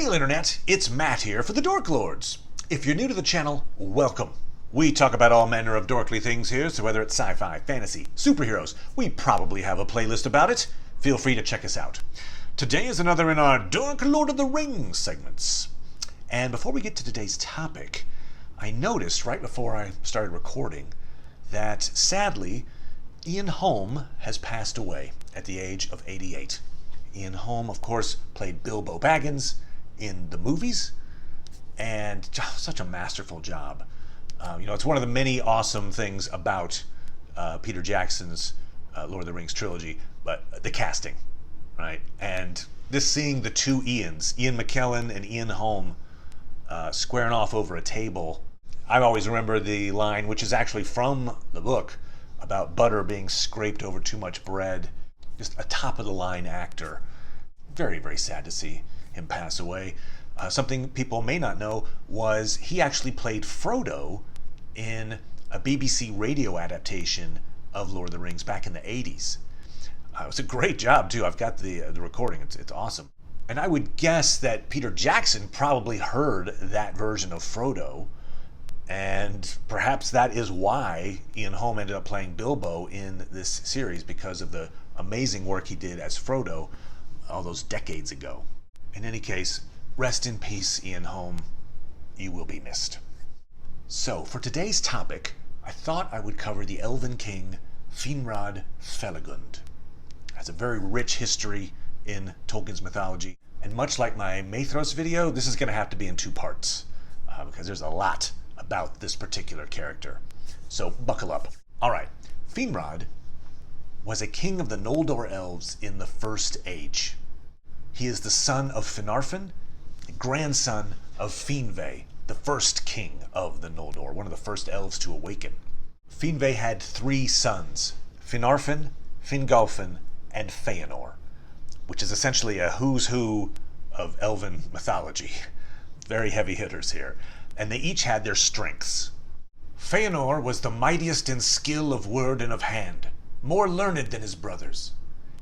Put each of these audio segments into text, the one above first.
Hail Internet, it's Matt here for the Dork Lords. If you're new to the channel, welcome. We talk about all manner of dorkly things here, so whether it's sci-fi, fantasy, superheroes, we probably have a playlist about it. Feel free to check us out. Today is another in our Dork Lord of the Rings segments. And before we get to today's topic, I noticed right before I started recording that sadly, Ian Holm has passed away at the age of 88. Ian Holm, of course, played Bilbo Baggins in the movies, and such a masterful job. It's one of the many awesome things about Peter Jackson's Lord of the Rings trilogy, but the casting, right? And this seeing the two Ians, Ian McKellen and Ian Holm, squaring off over a table. I always remember the line, which is actually from the book, about butter being scraped over too much bread. Just a top-of-the-line actor. Very, very sad to see him pass away. Something people may not know was he actually played Frodo in a BBC radio adaptation of Lord of the Rings back in the 80s. It was a great job, too. I've got the recording. It's awesome. And I would guess that Peter Jackson probably heard that version of Frodo, and perhaps that is why Ian Holm ended up playing Bilbo in this series, because of the amazing work he did as Frodo all those decades ago. In any case, rest in peace, Ian Holm. You will be missed. So, for today's topic, I thought I would cover the Elven King, Finrod Felagund. It has a very rich history in Tolkien's mythology, and much like my Maethros video, this is going to have to be in two parts, because there's a lot about this particular character. So buckle up. Alright, Finrod was a king of the Noldor elves in the First Age. He is the son of Finarfin, grandson of Finvay, the first king of the Noldor, one of the first elves to awaken. Finvay had three sons, Finarfin, Fingolfin, and Feanor, which is essentially a who's who of elven mythology. Very heavy hitters here. And they each had their strengths. Feanor was the mightiest in skill of word and of hand, more learned than his brothers.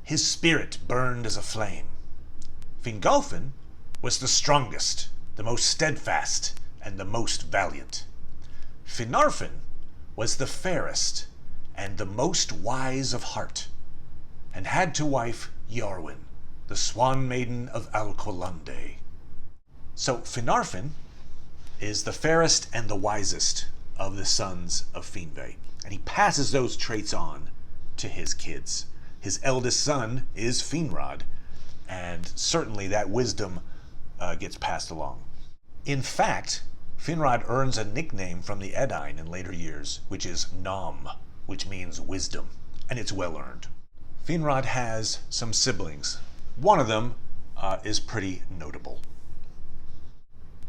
His spirit burned as a flame. Fingolfin was the strongest, the most steadfast, and the most valiant. Finarfin was the fairest, and the most wise of heart, and had to wife Yarwin, the swan maiden of Alqualande. So Finarfin is the fairest and the wisest of the sons of Finvay, and he passes those traits on to his kids. His eldest son is Finrod, and certainly that wisdom gets passed along. In fact, Finrod earns a nickname from the Edain in later years, which is Nom, which means wisdom, and it's well earned. Finrod has some siblings. One of them is pretty notable.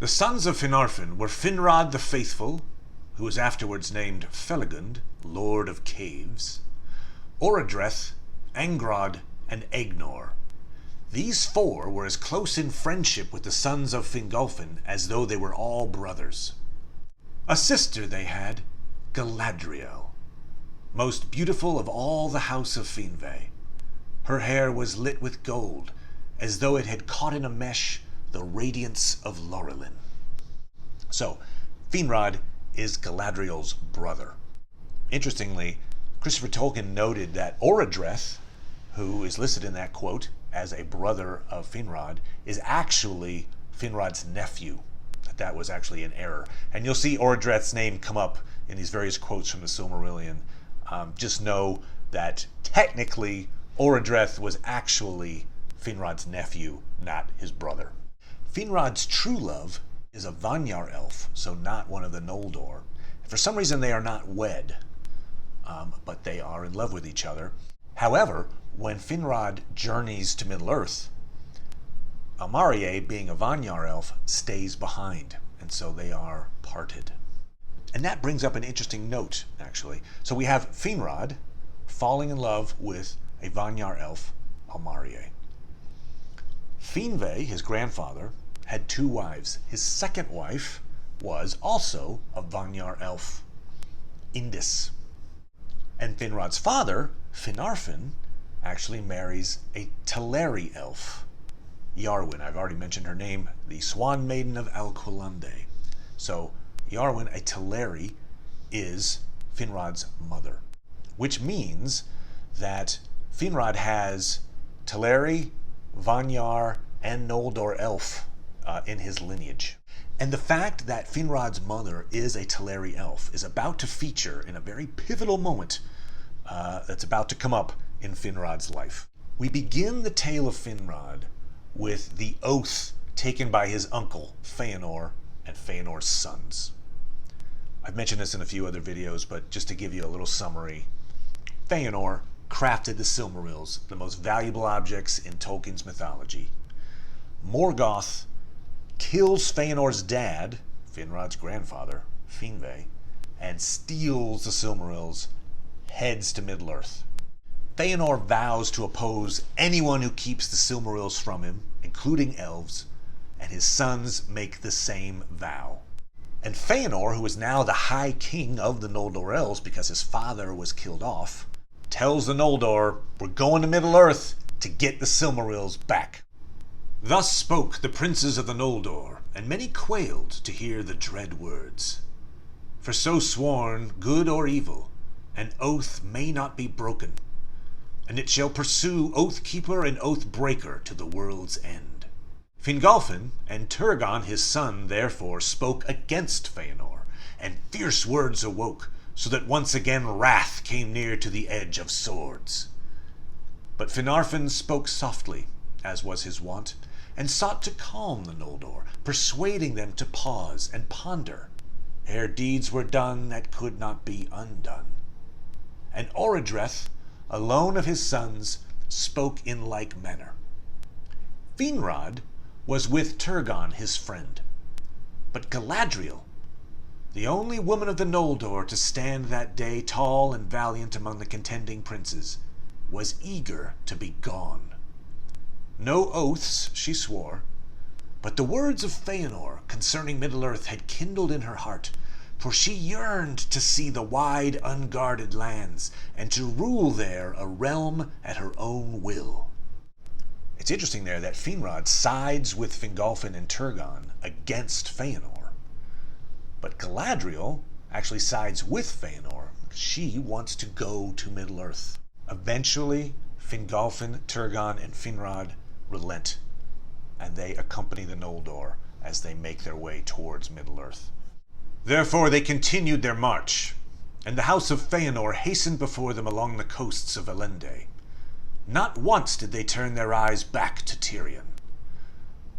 The sons of Finarfin were Finrod the Faithful, who was afterwards named Felagund, Lord of Caves, Orodreth, Angrod, and Egnor. These four were as close in friendship with the sons of Fingolfin as though they were all brothers. A sister they had, Galadriel, most beautiful of all the house of Finvay. Her hair was lit with gold, as though it had caught in a mesh the radiance of Laurelin. So, Finrod is Galadriel's brother. Interestingly, Christopher Tolkien noted that Orodreth, who is listed in that quote as a brother of Finrod, is actually Finrod's nephew. That was actually an error. And you'll see Orodreth's name come up in these various quotes from the Silmarillion. Just know that technically Orodreth was actually Finrod's nephew, not his brother. Finrod's true love is a Vanyar elf, so not one of the Noldor. For some reason they are not wed, but they are in love with each other. However, when Finrod journeys to Middle-earth, Almarie, being a Vanyar elf, stays behind, and so they are parted. And that brings up an interesting note, actually. So we have Finrod falling in love with a Vanyar elf, Almarie. Finvay, his grandfather, had two wives. His second wife was also a Vanyar elf, Indis. And Finrod's father, Finarfin, actually marries a Teleri elf, Iarwen. I've already mentioned her name, the Swan Maiden of Alqualande. So Iarwen, a Teleri, is Finrod's mother, which means that Finrod has Teleri, Vanyar, and Noldor elf in his lineage. And the fact that Finrod's mother is a Teleri elf is about to feature in a very pivotal moment that's about to come up in Finrod's life. We begin the tale of Finrod with the oath taken by his uncle, Feanor, and Feanor's sons. I've mentioned this in a few other videos, but just to give you a little summary, Feanor crafted the Silmarils, the most valuable objects in Tolkien's mythology. Morgoth kills Feanor's dad, Finrod's grandfather, Finve, and steals the Silmarils, heads to Middle-earth. Feanor vows to oppose anyone who keeps the Silmarils from him, including elves, and his sons make the same vow. And Feanor, who is now the High King of the Noldor Elves because his father was killed off, tells the Noldor, "We're going to Middle-earth to get the Silmarils back." Thus spoke the princes of the Noldor, and many quailed to hear the dread words. For so sworn, good or evil, an oath may not be broken, and it shall pursue oath-keeper and oath-breaker to the world's end. Fingolfin and Turgon his son therefore spoke against Feanor, and fierce words awoke, so that once again wrath came near to the edge of swords. But Finarfin spoke softly, as was his wont, and sought to calm the Noldor, persuading them to pause and ponder, ere deeds were done that could not be undone. And Orodreth, alone of his sons, spoke in like manner. Finrod was with Turgon his friend, but Galadriel, the only woman of the Noldor to stand that day tall and valiant among the contending princes, was eager to be gone. No oaths she swore, but the words of Feanor concerning Middle-earth had kindled in her heart, for she yearned to see the wide, unguarded lands, and to rule there a realm at her own will. It's interesting there that Finrod sides with Fingolfin and Turgon against Feanor, but Galadriel actually sides with Feanor. She wants to go to Middle-earth. Eventually, Fingolfin, Turgon, and Finrod relent, and they accompany the Noldor as they make their way towards Middle-earth. Therefore they continued their march, and the house of Feanor hastened before them along the coasts of Elendë. Not once did they turn their eyes back to Tirion.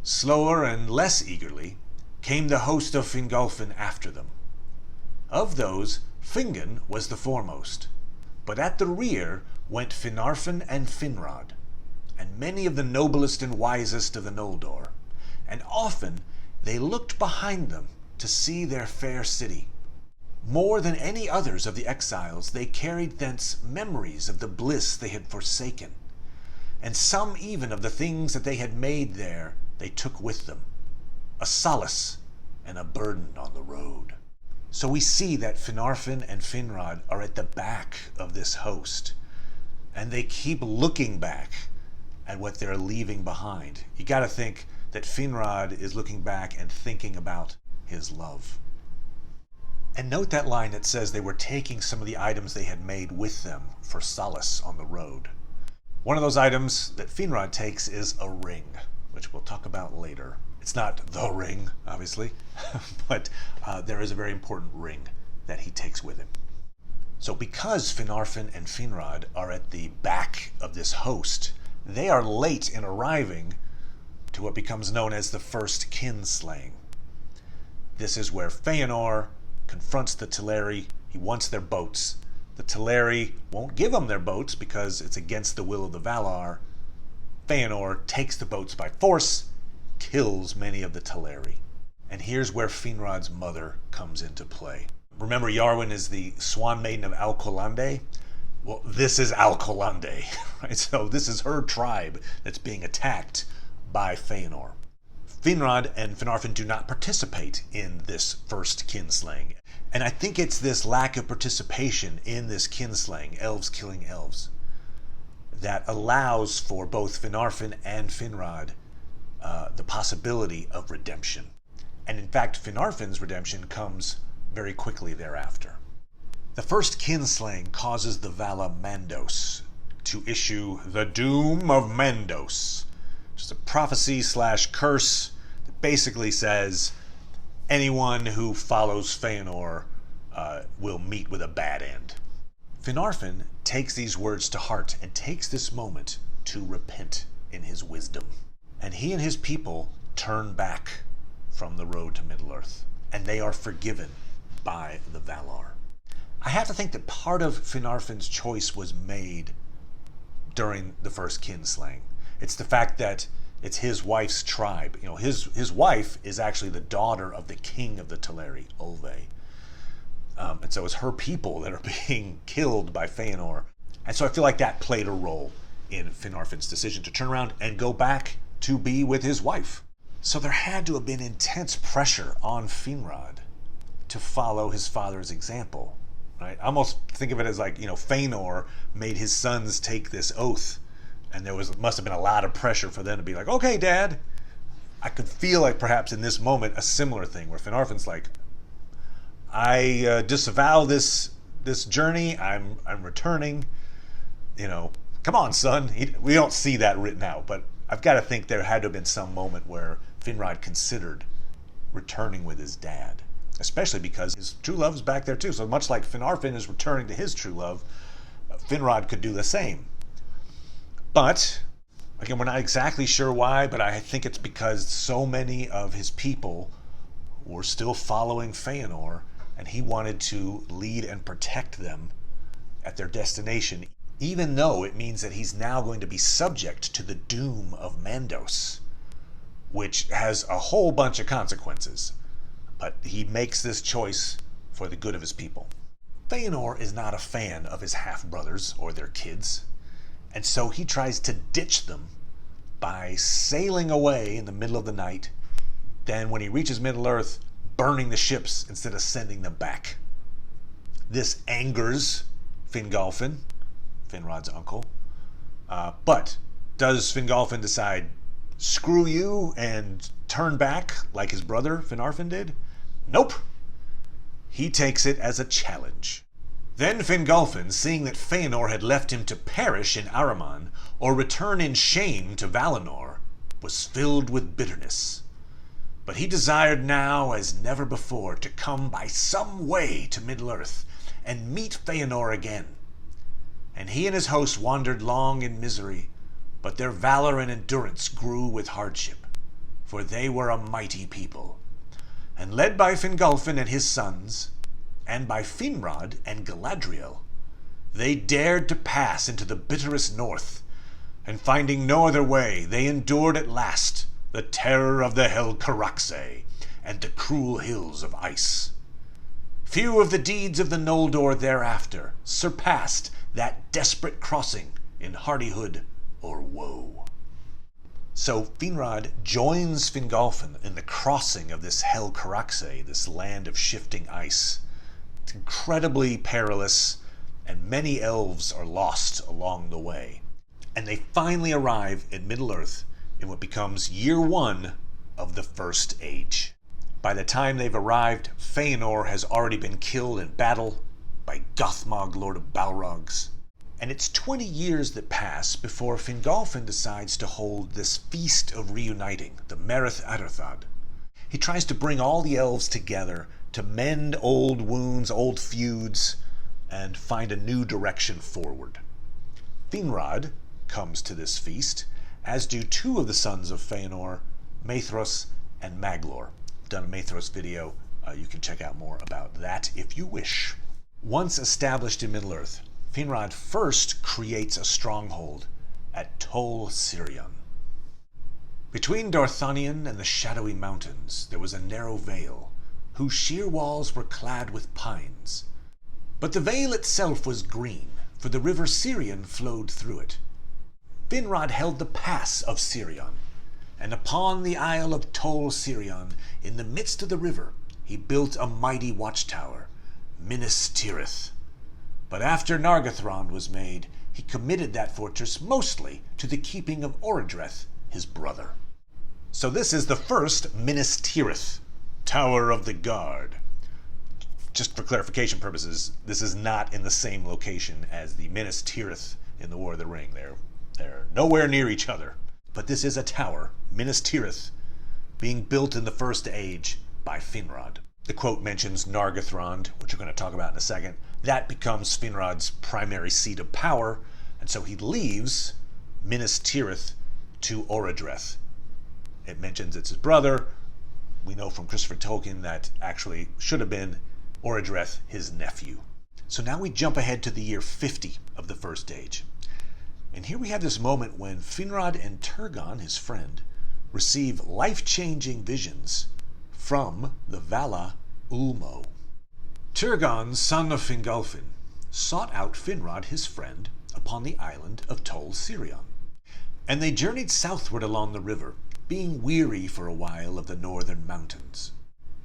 Slower and less eagerly came the host of Fingolfin after them. Of those, Fingon was the foremost, but at the rear went Finarfin and Finrod, and many of the noblest and wisest of the Noldor, and often they looked behind them to see their fair city. More than any others of the exiles, they carried thence memories of the bliss they had forsaken, and some even of the things that they had made there they took with them, a solace and a burden on the road. So we see that Finarfin and Finrod are at the back of this host, and they keep looking back at what they're leaving behind. You got to think that Finrod is looking back and thinking about his love. And note that line that says they were taking some of the items they had made with them for solace on the road. One of those items that Finrod takes is a ring, which we'll talk about later. It's not the ring, obviously, but there is a very important ring that he takes with him. So because Finarfin and Finrod are at the back of this host, they are late in arriving to what becomes known as the first Kinslaying. This is where Feanor confronts the Teleri. He wants their boats. The Teleri won't give them their boats because it's against the will of the Valar. Feanor takes the boats by force, kills many of the Teleri. And here's where Finrod's mother comes into play. Remember, Iarwen is the Swan Maiden of Alqualande? Well, this is Alqualande, right? So this is her tribe that's being attacked by Feanor. Finrod and Finarfin do not participate in this first kinslaying. And I think it's this lack of participation in this kinslaying, elves killing elves, that allows for both Finarfin and Finrod the possibility of redemption. And in fact, Finarfin's redemption comes very quickly thereafter. The first kinslaying causes the Vala Mandos to issue the Doom of Mandos, which is a prophecy / curse that basically says anyone who follows Feanor will meet with a bad end. Finarfin takes these words to heart and takes this moment to repent in his wisdom. And he and his people turn back from the road to Middle-earth, and they are forgiven by the Valar. I have to think that part of Finarfin's choice was made during the first kinslaying. It's the fact that it's his wife's tribe. You know, his wife is actually the daughter of the king of the Teleri, Olve. And so it's her people that are being killed by Feanor. And so I feel like that played a role in Finarfin's decision to turn around and go back to be with his wife. So there had to have been intense pressure on Finrod to follow his father's example. Right? I almost think of it as like, Feanor made his sons take this oath, and must have been a lot of pressure for them to be like, okay, Dad. I could feel like perhaps in this moment a similar thing where Finarfin's like, I disavow this journey. I'm returning. Come on, son. We don't see that written out, but I've got to think there had to have been some moment where Finrod considered returning with his dad. Especially because his true love is back there too. So much like Finarfin is returning to his true love, Finrod could do the same. But, again, we're not exactly sure why, but I think it's because so many of his people were still following Feanor, and he wanted to lead and protect them at their destination, even though it means that he's now going to be subject to the doom of Mandos, which has a whole bunch of consequences. But he makes this choice for the good of his people. Feanor is not a fan of his half-brothers or their kids, and so he tries to ditch them by sailing away in the middle of the night, then when he reaches Middle-earth, burning the ships instead of sending them back. This angers Fingolfin, Finrod's uncle, but does Fingolfin decide, screw you, and turn back like his brother Finarfin did? Nope. He takes it as a challenge. Then Fingolfin, seeing that Feanor had left him to perish in Ahriman or return in shame to Valinor, was filled with bitterness. But he desired now, as never before, to come by some way to Middle-earth and meet Feanor again. And he and his host wandered long in misery, but their valor and endurance grew with hardship, for they were a mighty people. And led by Fingolfin and his sons, and by Finrod and Galadriel, they dared to pass into the bitterest north, and finding no other way, they endured at last the terror of the Hel Caraxae and the cruel hills of ice. Few of the deeds of the Noldor thereafter surpassed that desperate crossing in hardihood or woe. So Finrod joins Fingolfin in the crossing of this Hel Caraxae, this land of shifting ice. It's incredibly perilous, and many elves are lost along the way. And they finally arrive in Middle-earth in what becomes year one of the First Age. By the time they've arrived, Feanor has already been killed in battle by Gothmog, Lord of Balrogs. And it's 20 years that pass before Fingolfin decides to hold this feast of reuniting, the Merith Adderthad. He tries to bring all the elves together to mend old wounds, old feuds, and find a new direction forward. Finrod comes to this feast, as do two of the sons of Feanor, Maethros and Maglor. I've done a Maethros video. You can check out more about that if you wish. Once established in Middle-earth, Finrod first creates a stronghold at Tol Sirion. Between Dorthonion and the shadowy mountains there was a narrow vale, whose sheer walls were clad with pines. But the vale itself was green, for the river Sirion flowed through it. Finrod held the pass of Sirion, and upon the isle of Tol Sirion, in the midst of the river, he built a mighty watchtower, Minas Tirith. But after Nargothrond was made, he committed that fortress mostly to the keeping of Orodreth, his brother. So this is the first Minas Tirith, Tower of the Guard. Just for clarification purposes, this is not in the same location as the Minas Tirith in the War of the Ring. They're nowhere near each other. But this is a tower, Minas Tirith, being built in the First Age by Finrod. The quote mentions Nargothrond, which we're going to talk about in a second. That becomes Finrod's primary seat of power, and so he leaves Minas Tirith to Orodreth. It mentions it's his brother. We know from Christopher Tolkien that actually should have been Orodreth, his nephew. So now we jump ahead to the year 50 of the First Age. And here we have this moment when Finrod and Turgon, his friend, receive life-changing visions from the Vala Ulmo. Turgon, son of Fingolfin, sought out Finrod, his friend, upon the island of Tol Sirion. And they journeyed southward along the river, being weary for a while of the northern mountains.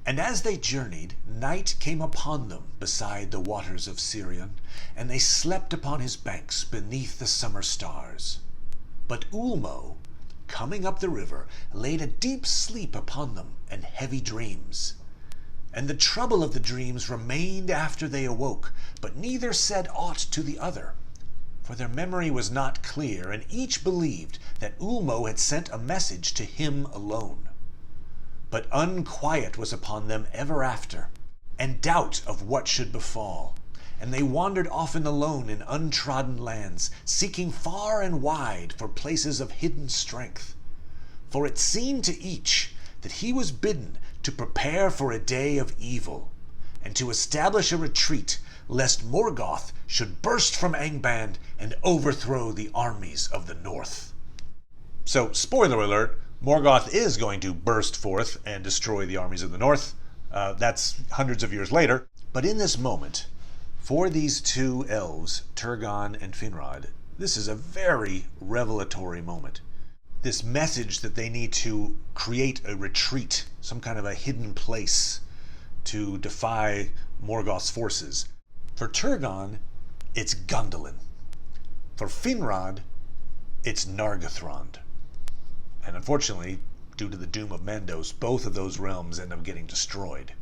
And as they journeyed, night came upon them beside the waters of Sirion, and they slept upon his banks beneath the summer stars. But Ulmo, coming up the river, laid a deep sleep upon them and heavy dreams. And the trouble of the dreams remained after they awoke, but neither said aught to the other. For their memory was not clear, and each believed that Ulmo had sent a message to him alone. But unquiet was upon them ever after, and doubt of what should befall, and they wandered often alone in untrodden lands, seeking far and wide for places of hidden strength. For it seemed to each that he was bidden to prepare for a day of evil, and to establish a retreat, lest Morgoth should burst from Angband and overthrow the armies of the north. So, spoiler alert, Morgoth is going to burst forth and destroy the armies of the north. That's hundreds of years later. But in this moment, for these two elves, Turgon and Finrod, this is a very revelatory moment. This message that they need to create a retreat, some kind of a hidden place to defy Morgoth's forces. For Turgon, it's Gondolin. For Finrod, it's Nargothrond. And unfortunately, due to the doom of Mandos, both of those realms end up getting destroyed.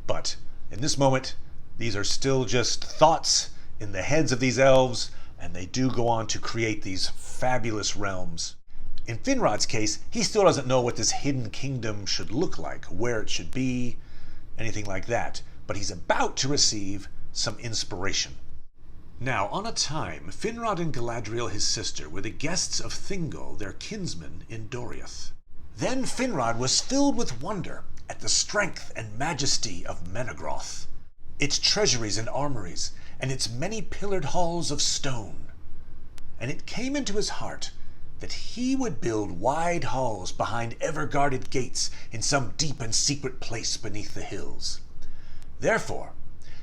But in this moment, these are still just thoughts in the heads of these elves, and they do go on to create these fabulous realms. In Finrod's case, he still doesn't know what this hidden kingdom should look like, where it should be, anything like that. But he's about to receive some inspiration. Now, on a time, Finrod and Galadriel, his sister, were the guests of Thingol, their kinsman, in Doriath. Then Finrod was filled with wonder at the strength and majesty of Menegroth, its treasuries and armories, and its many pillared halls of stone. And it came into his heart that he would build wide halls behind ever-guarded gates in some deep and secret place beneath the hills. Therefore,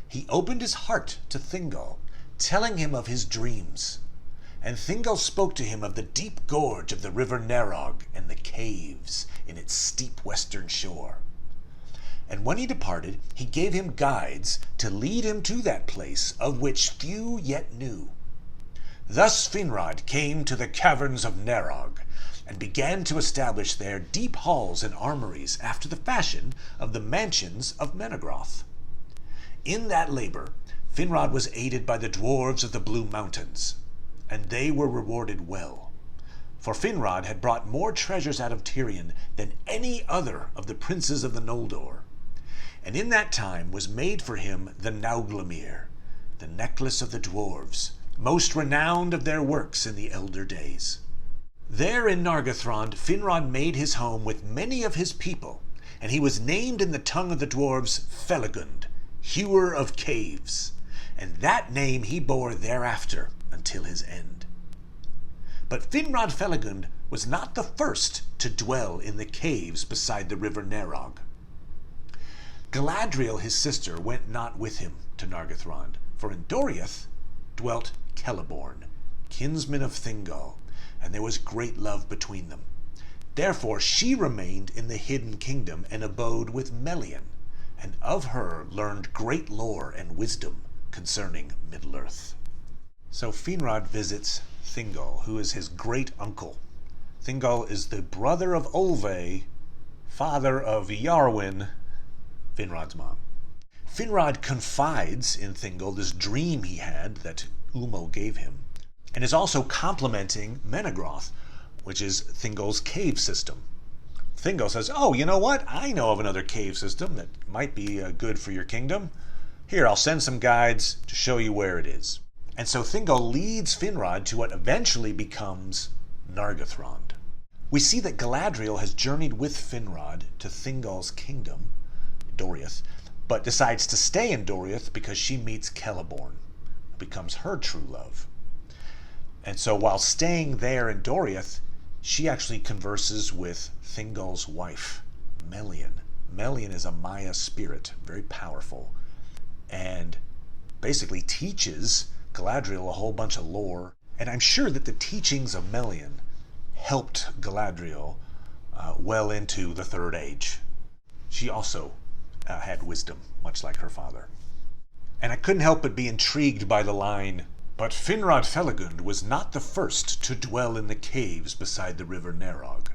he opened his heart to Thingol, telling him of his dreams. And Thingol spoke to him of the deep gorge of the river Narog and the caves in its steep western shore. And when he departed, he gave him guides to lead him to that place of which few yet knew. Thus Finrod came to the caverns of Narog, and began to establish there deep halls and armories after the fashion of the mansions of Menegroth. In that labor, Finrod was aided by the Dwarves of the Blue Mountains, and they were rewarded well. For Finrod had brought more treasures out of Tirion than any other of the princes of the Noldor. And in that time was made for him the Nauglamir, the necklace of the Dwarves, most renowned of their works in the elder days. There in Nargothrond, Finrod made his home with many of his people, and he was named in the tongue of the Dwarves Felagund, Hewer of Caves, and that name he bore thereafter until his end. But Finrod Felagund was not the first to dwell in the caves beside the river Narog. Galadriel, his sister, went not with him to Nargothrond, for in Doriath dwelt Celeborn, kinsman of Thingol, and there was great love between them. Therefore she remained in the hidden kingdom and abode with Melian, and of her learned great lore and wisdom concerning Middle-earth. So Finrod visits Thingol, who is his great uncle, Thingol is the brother of Olve, father of Yarwyn, Finrod's mom. Finrod confides in Thingol this dream he had that Umo gave him, and is also complimenting Menegroth, which is Thingol's cave system. Thingol says, oh, you know what? I know of another cave system that might be good for your kingdom. Here, I'll send some guides to show you where it is. And so Thingol leads Finrod to what eventually becomes Nargothrond. We see that Galadriel has journeyed with Finrod to Thingol's kingdom, Doriath, but decides to stay in Doriath because she meets Celeborn, who becomes her true love. And so while staying there in Doriath, she actually converses with Thingol's wife, Melian. Melian is a Maya spirit, very powerful, and basically teaches Galadriel a whole bunch of lore. And I'm sure that the teachings of Melian helped Galadriel well into the Third Age. She also had wisdom, much like her father. And I couldn't help but be intrigued by the line, but Finrod Felagund was not the first to dwell in the caves beside the river Narog.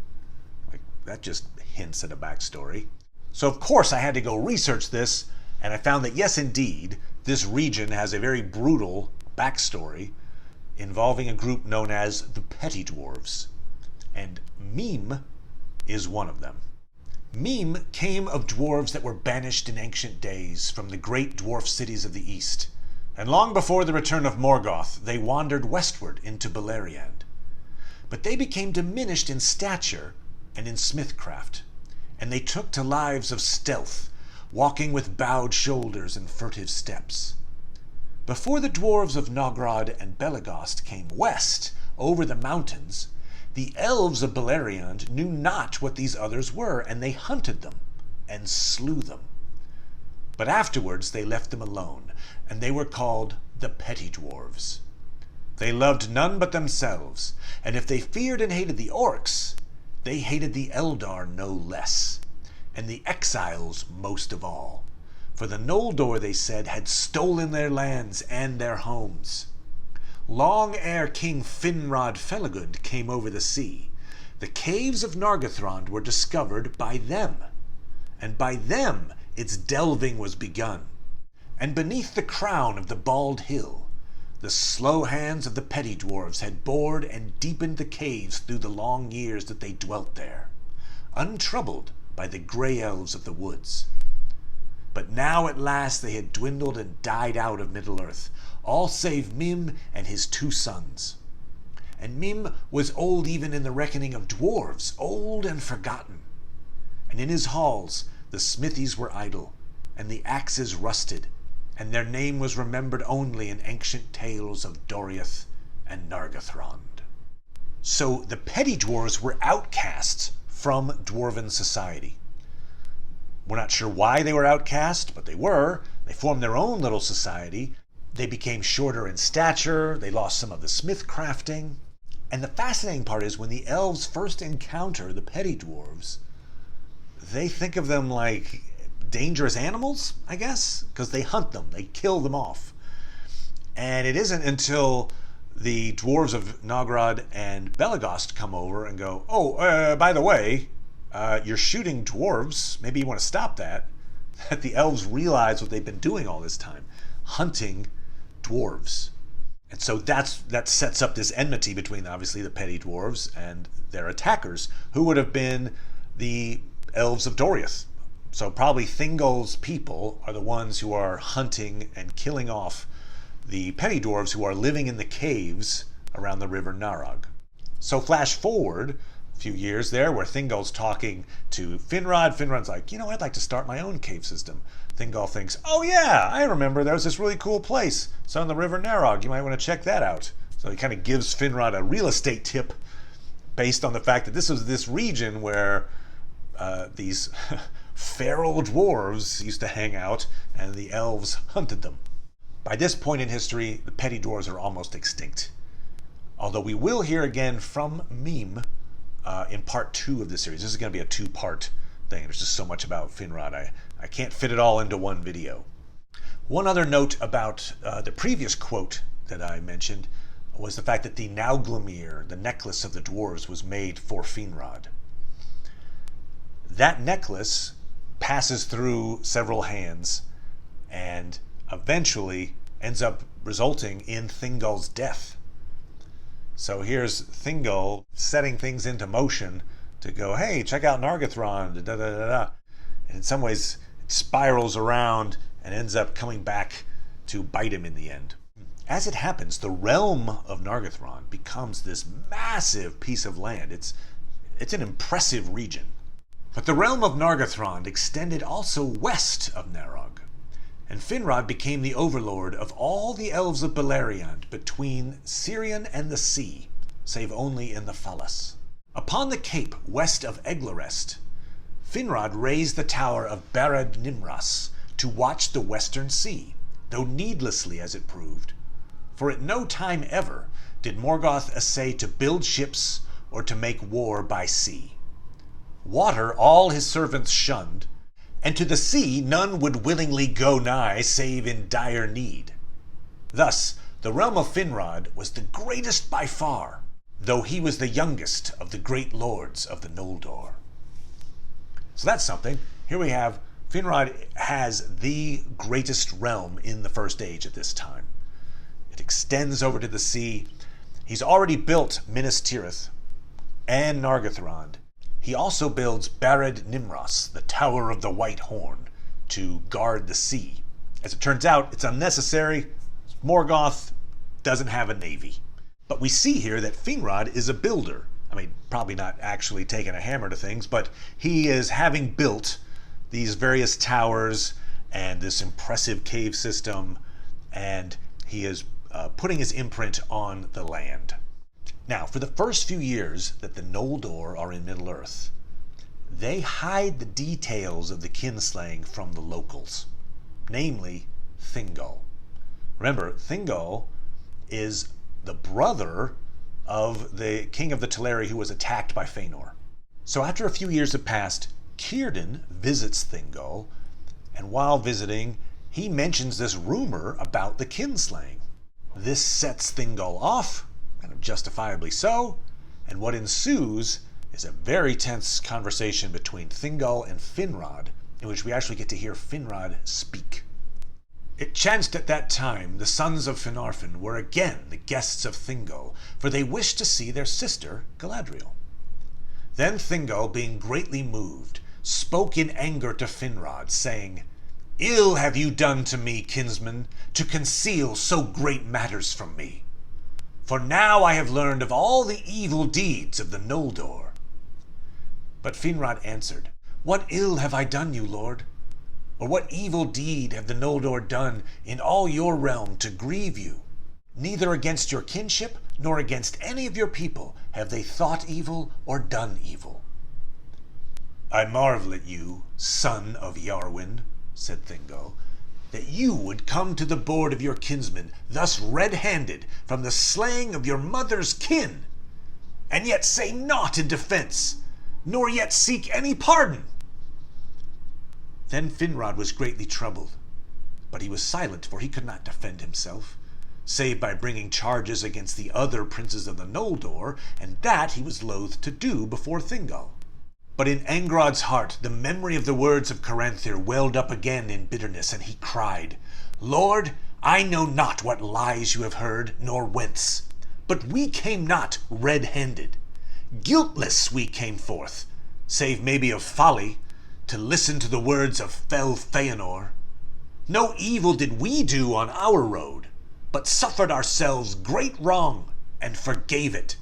Like, that just hints at a backstory. So of course I had to go research this, and I found that yes, indeed, this region has a very brutal backstory involving a group known as the Petty Dwarves. And Mime is one of them. Mime came of dwarves that were banished in ancient days from the great dwarf cities of the east, and long before the return of Morgoth, they wandered westward into Beleriand. But they became diminished in stature and in smithcraft, and they took to lives of stealth, walking with bowed shoulders and furtive steps. Before the dwarves of Nogrod and Belegost came west over the mountains, the elves of Beleriand knew not what these others were, and they hunted them and slew them. But afterwards they left them alone, and they were called the Petty Dwarves. They loved none but themselves, and if they feared and hated the orcs, they hated the Eldar no less, and the exiles most of all. For the Noldor, they said, had stolen their lands and their homes. Long ere King Finrod Felagund came over the sea, the caves of Nargothrond were discovered by them, and by them its delving was begun. And beneath the crown of the bald hill, the slow hands of the Petty Dwarves had bored and deepened the caves through the long years that they dwelt there, untroubled by the grey elves of the woods. But now at last they had dwindled and died out of Middle-earth, all save Mime and his 2 sons. And Mime was old even in the reckoning of dwarves, old and forgotten. And in his halls the smithies were idle, and the axes rusted, and their name was remembered only in ancient tales of Doriath and Nargothrond. So the Petty Dwarves were outcasts from dwarven society. We're not sure why they were outcast, but they were. They formed their own little society. They became shorter in stature. They lost some of the smith crafting. And the fascinating part is when the elves first encounter the Petty Dwarves, they think of them like dangerous animals, I guess, because they hunt them. They kill them off. And it isn't until the dwarves of Nogrod and Belegost come over and go, oh, by the way, you're shooting dwarves. Maybe you want to stop that. That the elves realize what they've been doing all this time, hunting dwarves. And so that sets up this enmity between, obviously, the Petty Dwarves and their attackers, who would have been the elves of Doriath. So probably Thingol's people are the ones who are hunting and killing off the Petty Dwarves who are living in the caves around the river Narog. So flash forward a few years there where Thingol's talking to Finrod. Finrod's like, I'd like to start my own cave system. Thingol thinks, oh yeah, I remember there was this really cool place. It's on the river Narog. You might want to check that out. So he kind of gives Finrod a real estate tip based on the fact that this was this region where these feral dwarves used to hang out and the elves hunted them. By this point in history, the Petty Dwarves are almost extinct. Although we will hear again from Mime in part 2 of this series. This is going to be a 2-part thing. There's just so much about Finrod. I can't fit it all into one video. One other note about the previous quote that I mentioned. was the fact that the Nauglamir, the necklace of the dwarves, was made for Finrod. That necklace passes through several hands and eventually ends up resulting in Thingol's death. So here's Thingol setting things into motion to go, hey, check out Nargothrond, da da da da. And in some ways, it spirals around and ends up coming back to bite him in the end. As it happens, the realm of Nargothrond becomes this massive piece of land. It's an impressive region. But the realm of Nargothrond extended also west of Narog, and Finrod became the overlord of all the elves of Beleriand between Sirion and the sea, save only in the Fallas. Upon the cape west of Eglarest, Finrod raised the tower of Barad Nimras to watch the western sea, though needlessly as it proved, for at no time ever did Morgoth essay to build ships or to make war by sea. Water all his servants shunned, and to the sea none would willingly go nigh save in dire need. Thus, the realm of Finrod was the greatest by far, though he was the youngest of the great lords of the Noldor. So that's something. Here we have Finrod has the greatest realm in the First Age at this time. It extends over to the sea. He's already built Minas Tirith and Nargothrond. He also builds Barad Nimros, the Tower of the White Horn, to guard the sea. As it turns out, it's unnecessary. Morgoth doesn't have a navy. But we see here that Finrod is a builder. I mean, probably not actually taking a hammer to things, but he is having built these various towers and this impressive cave system, and he is putting his imprint on the land. Now, for the first few years that the Noldor are in Middle-earth, they hide the details of the kinslaying from the locals, namely Thingol. Remember, Thingol is the brother of the king of the Teleri who was attacked by Fëanor. So after a few years have passed, Círdan visits Thingol, and while visiting, he mentions this rumor about the kinslaying. This sets Thingol off, kind of justifiably so, and what ensues is a very tense conversation between Thingol and Finrod, in which we actually get to hear Finrod speak. It chanced at that time the sons of Finarfin were again the guests of Thingol, for they wished to see their sister Galadriel. Then Thingol, being greatly moved, spoke in anger to Finrod, saying, "Ill have you done to me, kinsman, to conceal so great matters from me. For now I have learned of all the evil deeds of the Noldor." But Finrod answered, "What ill have I done you, lord? Or what evil deed have the Noldor done in all your realm to grieve you? Neither against your kinship, nor against any of your people have they thought evil or done evil." "I marvel at you, son of Yarwin," said Thingol, "that you would come to the board of your kinsmen thus red-handed from the slaying of your mother's kin, and yet say naught in defense, nor yet seek any pardon." Then Finrod was greatly troubled, but he was silent, for he could not defend himself, save by bringing charges against the other princes of the Noldor, and that he was loath to do before Thingol. But in Angrod's heart the memory of the words of Caranthir welled up again in bitterness, and he cried, "Lord, I know not what lies you have heard, nor whence, but we came not red-handed. Guiltless we came forth, save maybe of folly, to listen to the words of fell Fëanor. No evil did we do on our road, but suffered ourselves great wrong, and forgave it.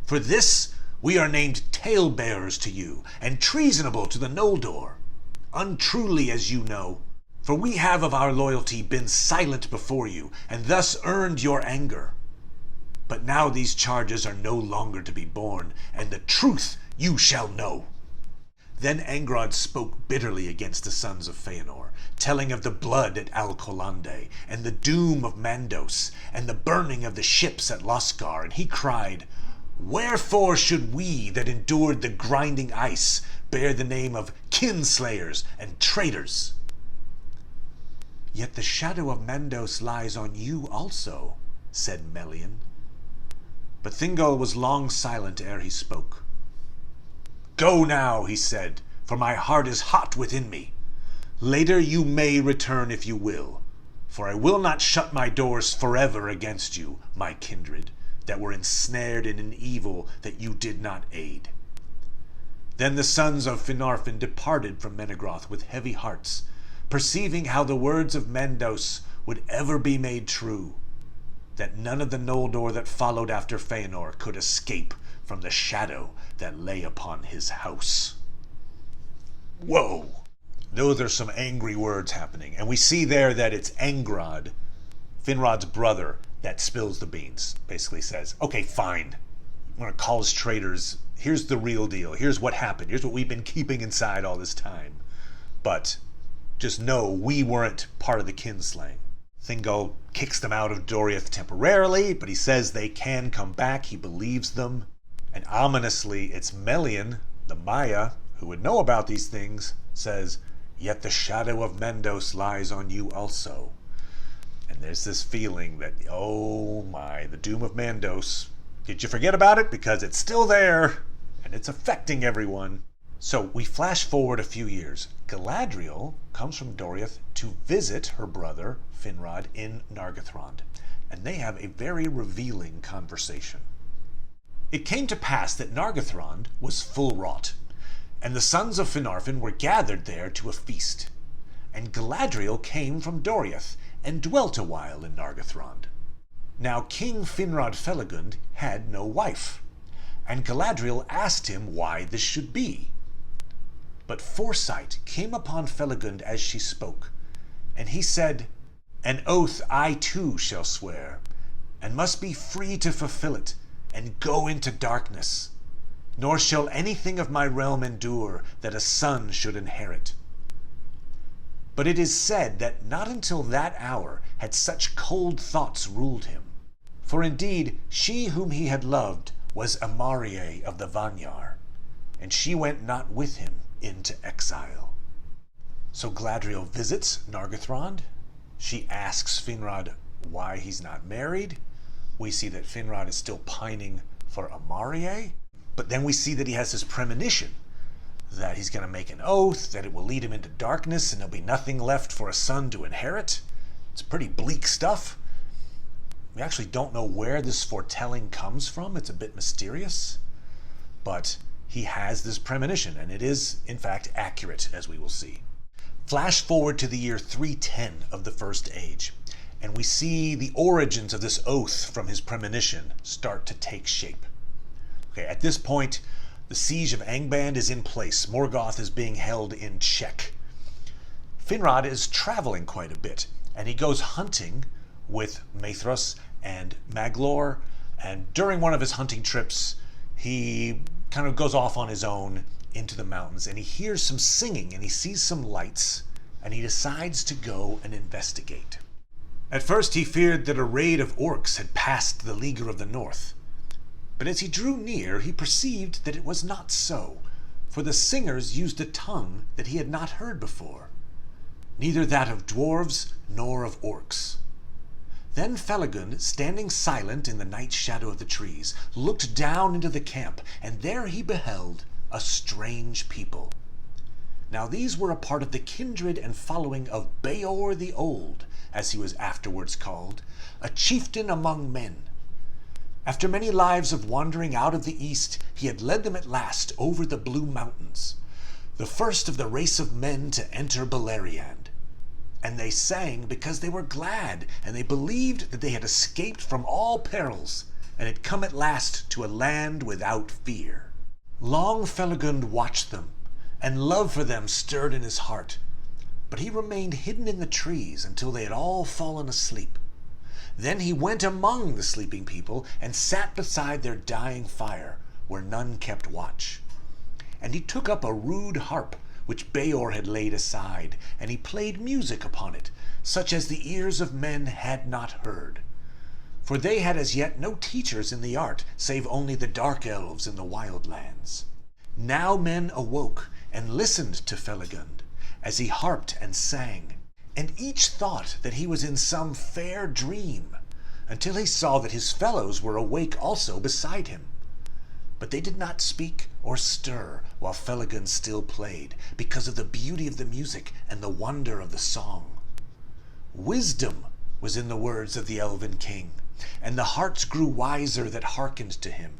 For this we are named tale-bearers to you, and treasonable to the Noldor, untruly as you know, for we have of our loyalty been silent before you, and thus earned your anger. But now these charges are no longer to be borne, and the truth you shall know." Then Angrod spoke bitterly against the sons of Fëanor, telling of the blood at Alcolande, and the doom of Mandos, and the burning of the ships at Losgar, and he cried, "Wherefore should we that endured the grinding ice bear the name of kinslayers and traitors?" "Yet the shadow of Mandos lies on you also," said Melian. But Thingol was long silent ere he spoke. "Go now," he said, "for my heart is hot within me. Later you may return if you will, for I will not shut my doors forever against you, my kindred, that were ensnared in an evil that you did not aid." Then the sons of Finarfin departed from Menegroth with heavy hearts, perceiving how the words of Mandos would ever be made true, that none of the Noldor that followed after Feanor could escape from the shadow that lay upon his house. Whoa! Those are some angry words happening. And we see there that it's Angrod, Finrod's brother, that spills the beans. Basically says, okay, fine. I'm going to call us traitors. Here's the real deal. Here's what happened. Here's what we've been keeping inside all this time. But just know we weren't part of the kinslaying. Thingol kicks them out of Doriath temporarily, but he says they can come back. He believes them. And ominously, it's Melian, the Maya, who would know about these things, says, "Yet the shadow of Mandos lies on you also." And there's this feeling that, oh my, the doom of Mandos. Did you forget about it? Because it's still there, and it's affecting everyone. So we flash forward a few years. Galadriel comes from Doriath to visit her brother, Finrod, in Nargothrond, and they have a very revealing conversation. It came to pass that Nargothrond was full wrought, and the sons of Finarfin were gathered there to a feast. And Galadriel came from Doriath, and dwelt a while in Nargothrond. Now King Finrod Felagund had no wife, and Galadriel asked him why this should be. But foresight came upon Felagund as she spoke, and he said, "An oath I too shall swear, and must be free to fulfill it, and go into darkness. Nor shall anything of my realm endure that a son should inherit." But it is said that not until that hour had such cold thoughts ruled him. For indeed, she whom he had loved was Amarie of the Vanyar, and she went not with him into exile. So Galadriel visits Nargothrond. She asks Finrod why he's not married. We see that Finrod is still pining for Amarie, but then we see that he has this premonition that he's going to make an oath, that it will lead him into darkness, and there'll be nothing left for a son to inherit. It's pretty bleak stuff. We actually don't know where this foretelling comes from. It's a bit mysterious, but he has this premonition, and it is, in fact, accurate, as we will see. Flash forward to the year 310 of the First Age, and we see the origins of this oath from his premonition start to take shape. Okay, at this point, the siege of Angband is in place. Morgoth is being held in check. Finrod is traveling quite a bit, and he goes hunting with Maethros and Maglor, and during one of his hunting trips, he kind of goes off on his own into the mountains, and he hears some singing, and he sees some lights, and he decides to go and investigate. At first, he feared that a raid of orcs had passed the Leaguer of the North. But as he drew near, he perceived that it was not so, for the singers used a tongue that he had not heard before, neither that of dwarves nor of orcs. Then Felagund, standing silent in the night shadow of the trees, looked down into the camp, and there he beheld a strange people. Now these were a part of the kindred and following of Beor the Old, as he was afterwards called, a chieftain among men. After many lives of wandering out of the east, he had led them at last over the Blue Mountains, the first of the race of men to enter Beleriand. And they sang because they were glad, and they believed that they had escaped from all perils, and had come at last to a land without fear. Long Felagund watched them, and love for them stirred in his heart, but he remained hidden in the trees until they had all fallen asleep. Then he went among the sleeping people, and sat beside their dying fire, where none kept watch. And he took up a rude harp, which Beor had laid aside, and he played music upon it, such as the ears of men had not heard. For they had as yet no teachers in the art, save only the dark elves in the wild lands. Now men awoke, and listened to Felagund, as he harped and sang, and each thought that he was in some fair dream, until he saw that his fellows were awake also beside him. But they did not speak or stir while Felagund still played, because of the beauty of the music and the wonder of the song. Wisdom was in the words of the elven king, and the hearts grew wiser that hearkened to him.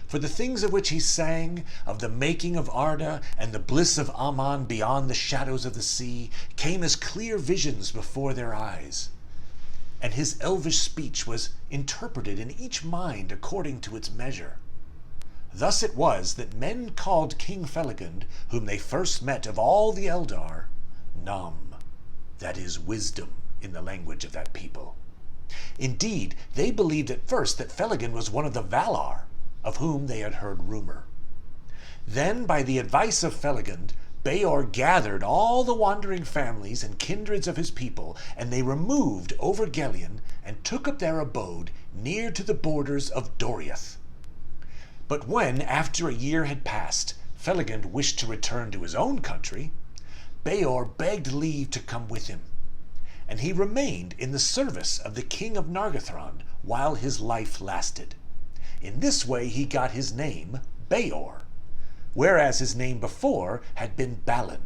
For the things of which he sang, of the making of Arda and the bliss of Aman beyond the shadows of the sea, came as clear visions before their eyes. And his elvish speech was interpreted in each mind according to its measure. Thus it was that men called King Felagund, whom they first met of all the Eldar, Nam, that is wisdom in the language of that people. Indeed, they believed at first that Felagund was one of the Valar, of whom they had heard rumor. Then, by the advice of Felagund, Beor gathered all the wandering families and kindreds of his people, and they removed over Gelion and took up their abode near to the borders of Doriath. But when, after a year had passed, Felagund wished to return to his own country, Beor begged leave to come with him, and he remained in the service of the king of Nargothrond while his life lasted. In this way he got his name, Beor, whereas his name before had been Balin,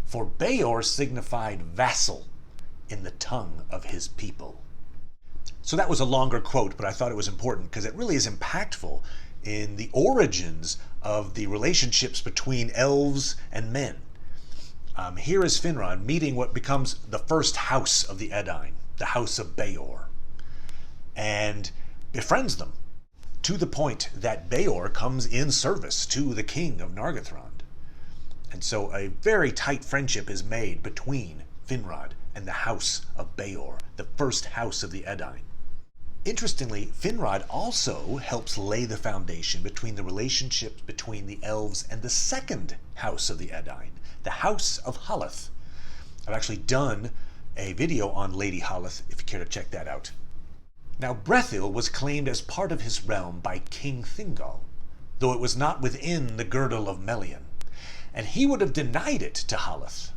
for Beor signified vassal in the tongue of his people. So that was a longer quote, but I thought it was important because it really is impactful in the origins of the relationships between elves and men. Here is Finrod meeting what becomes the first house of the Edain, the house of Beor, and befriends them to the point that Beor comes in service to the king of Nargothrond. And so a very tight friendship is made between Finrod and the house of Beor, the first house of the Edain. Interestingly, Finrod also helps lay the foundation between the relationships between the elves and the second house of the Edain, the house of Haleth. I've actually done a video on Lady Haleth, if you care to check that out. Now, Brethil was claimed as part of his realm by King Thingol, though it was not within the girdle of Melian, and he would have denied it to Haleth.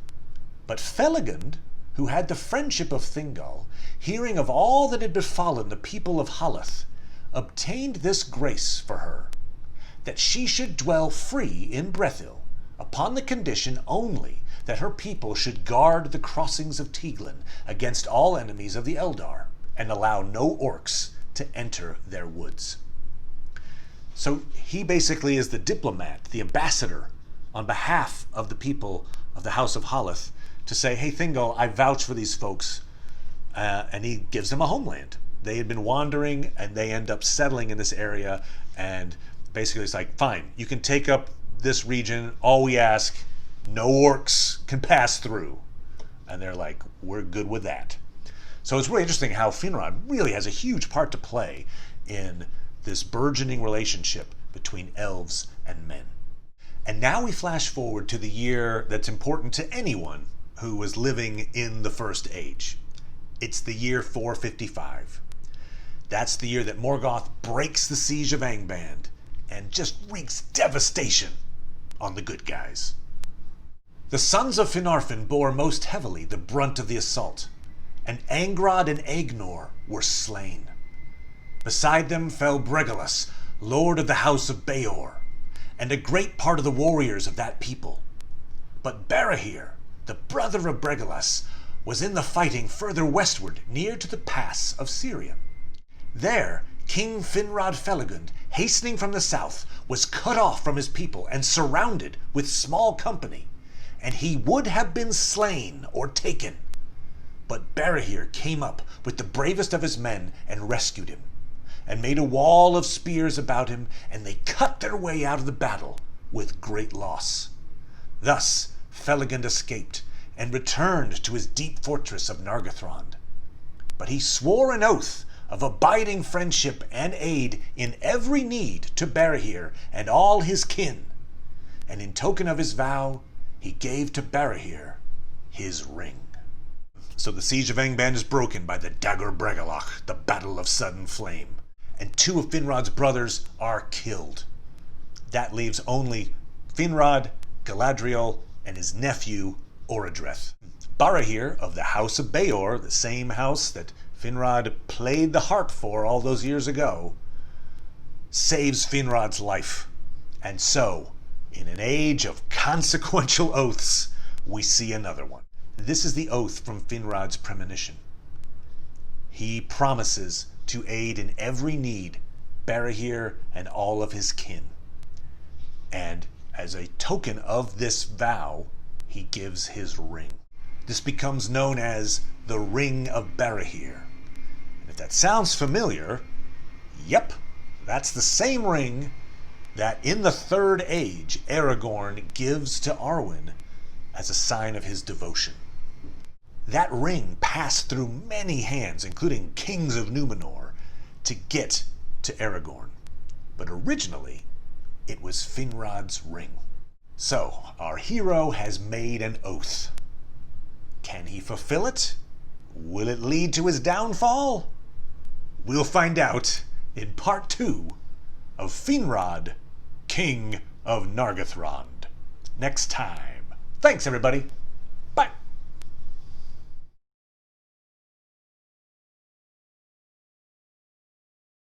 But Felagund, who had the friendship of Thingol, hearing of all that had befallen the people of Haleth, obtained this grace for her, that she should dwell free in Brethil, upon the condition only that her people should guard the crossings of Tieglin against all enemies of the Eldar, and allow no orcs to enter their woods. So he basically is the diplomat, the ambassador, on behalf of the people of the House of Haleth, to say, hey, Thingol, I vouch for these folks, and he gives them a homeland. They had been wandering, and they end up settling in this area, and basically it's like, fine, you can take up this region, all we ask, no orcs can pass through. And they're like, we're good with that. So it's really interesting how Finrod really has a huge part to play in this burgeoning relationship between elves and men. And now we flash forward to the year that's important to anyone who was living in the First Age. It's the year 455. That's the year that Morgoth breaks the siege of Angband and just wreaks devastation on the good guys. The sons of Finarfin bore most heavily the brunt of the assault, and Angrod and Aegnor were slain. Beside them fell Bregalas, lord of the house of Beor, and a great part of the warriors of that people. But Barahir, the brother of Bregalas, was in the fighting further westward, near to the pass of Sirion. There, King Finrod Felagund, hastening from the south, was cut off from his people and surrounded with small company, and he would have been slain or taken. But Barahir came up with the bravest of his men and rescued him, and made a wall of spears about him, and they cut their way out of the battle with great loss. Thus Felagund escaped, and returned to his deep fortress of Nargothrond. But he swore an oath of abiding friendship and aid in every need to Barahir and all his kin, and in token of his vow, he gave to Barahir his ring. So the siege of Angband is broken by the Dagor Bregalach, the Battle of Sudden Flame, and two of Finrod's brothers are killed. That leaves only Finrod, Galadriel, and his nephew, Orodreth. Barahir of the House of Beor, the same house that Finrod played the harp for all those years ago, saves Finrod's life. And so, in an age of consequential oaths, we see another one. This is the oath from Finrod's premonition. He promises to aid in every need Barahir and all of his kin. And as a token of this vow, he gives his ring. This becomes known as the Ring of Barahir. And if that sounds familiar, yep, that's the same ring that in the Third Age Aragorn gives to Arwen as a sign of his devotion. That ring passed through many hands, including kings of Numenor, to get to Aragorn. But originally, it was Finrod's ring. So, our hero has made an oath. Can he fulfill it? Will it lead to his downfall? We'll find out in part 2 of Finrod, King of Nargothrond, next time. Thanks, everybody.